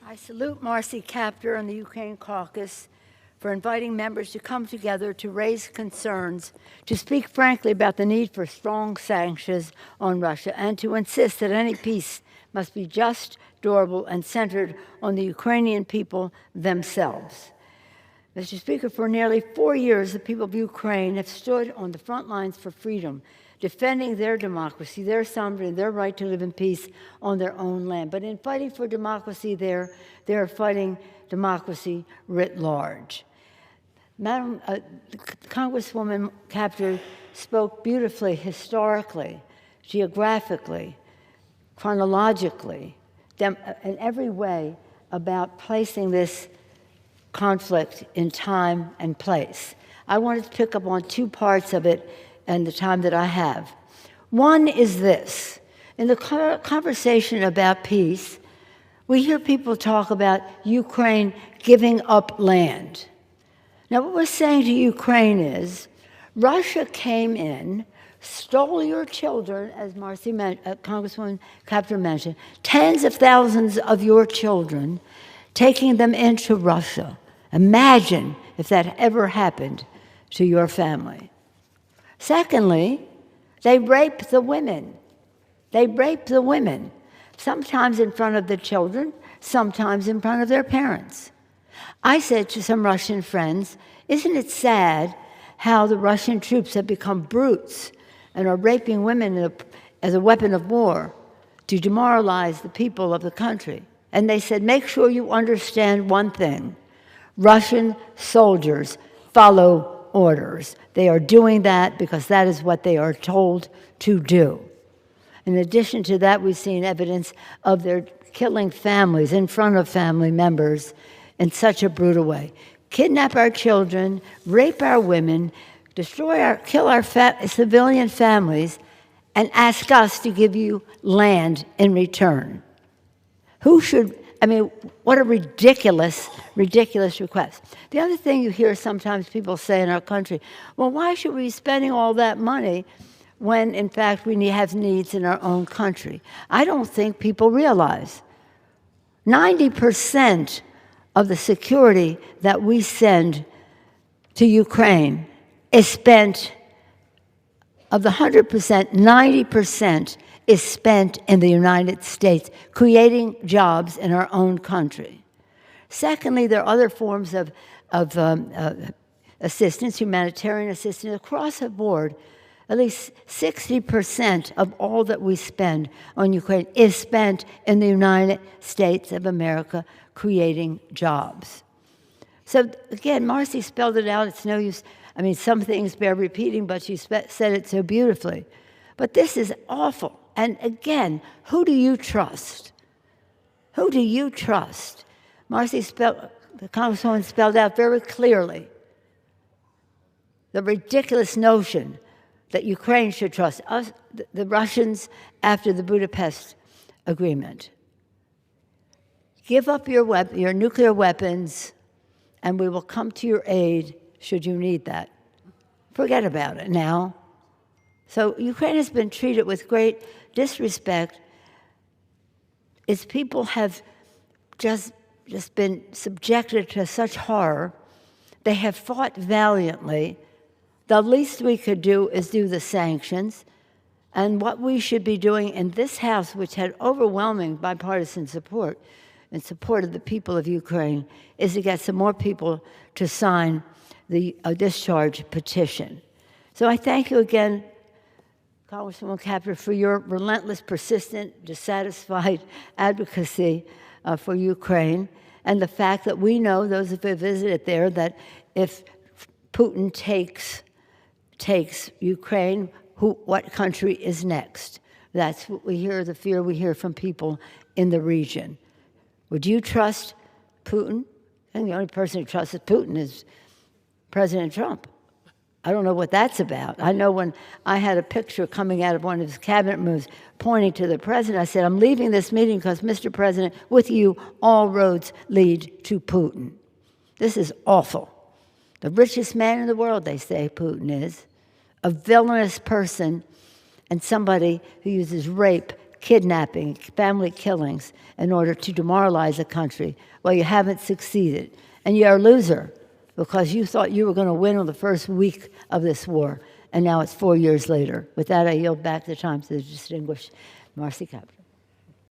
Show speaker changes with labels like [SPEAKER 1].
[SPEAKER 1] I salute Marcy Kaptur and the Ukraine Caucus for inviting members to come together to raise concerns, to speak frankly about the need for strong sanctions on Russia, and to insist that any peace must be just, durable, and centered on the Ukrainian people themselves. Mr. Speaker, for nearly 4 years, the people of Ukraine have stood on the front lines for freedom, defending their democracy, their sovereignty, their right to live in peace on their own land. But in fighting for democracy there, they are fighting democracy writ large. Madam Congresswoman Kaptur spoke beautifully, historically, geographically, chronologically, in every way about placing this conflict in time and place. I wanted to pick up on two parts of it in the time that I have. One is this. In the conversation about peace, we hear people talk about Ukraine giving up land. Now, what we're saying to Ukraine is, Russia came in, stole your children, as Congresswoman Kaptur mentioned, tens of thousands of your children, taking them into Russia. Imagine if that ever happened to your family. Secondly, they rape the women. They rape the women, sometimes in front of the children, sometimes in front of their parents. I said to some Russian friends, isn't it sad how the Russian troops have become brutes and are raping women as a weapon of war to demoralize the people of the country? And they said, make sure you understand one thing. Russian soldiers follow orders. They are doing that because that is what they are told to do. In addition to that, we've seen evidence of their killing families in front of family members in such a brutal way. Kidnap our children, rape our women, kill our civilian families, and ask us to give you land in return. What a ridiculous request. The other thing you hear sometimes people say in our country, well, why should we be spending all that money when, in fact, we have needs in our own country? I don't think people realize 90% of the security that we send to Ukraine is spent, of the 100%, 90% is spent in the United States, creating jobs in our own country. Secondly, there are other forms of assistance, humanitarian assistance, across the board. At least 60% of all that we spend on Ukraine is spent in the United States of America, creating jobs. So again, Marcy spelled it out. It's no use. Some things bear repeating, but she said it so beautifully. But this is awful. And again, who do you trust? Who do you trust? The Congresswoman spelled out very clearly the ridiculous notion that Ukraine should trust us, the Russians, after the Budapest Agreement. Give up your nuclear weapons, and we will come to your aid should you need that. Forget about it now. So Ukraine has been treated with great disrespect. Its people have just been subjected to such horror. They have fought valiantly. The least we could do is do the sanctions. And what we should be doing in this House, which had overwhelming bipartisan support in support of the people of Ukraine, is to get some more people to sign the discharge petition. So I thank you again, Congresswoman Kaptur, for your relentless, persistent, dissatisfied advocacy for Ukraine, and the fact that we know, those who have visited there, that if Putin takes Ukraine, what country is next? That's what we hear, the fear we hear from people in the region. Would you trust Putin? And the only person who trusts Putin is President Trump. I don't know what that's about. I know when I had a picture coming out of one of his cabinet moves pointing to the president, I said, I'm leaving this meeting because, Mr. President, with you, all roads lead to Putin. This is awful. The richest man in the world, they say Putin is, a villainous person, and somebody who uses rape, kidnapping, family killings in order to demoralize a country. Well, you haven't succeeded. And you're a loser because you thought you were going to win on the first week of this war, and now it's 4 years later. With that, I yield back the time to the distinguished Marcy Kaplan.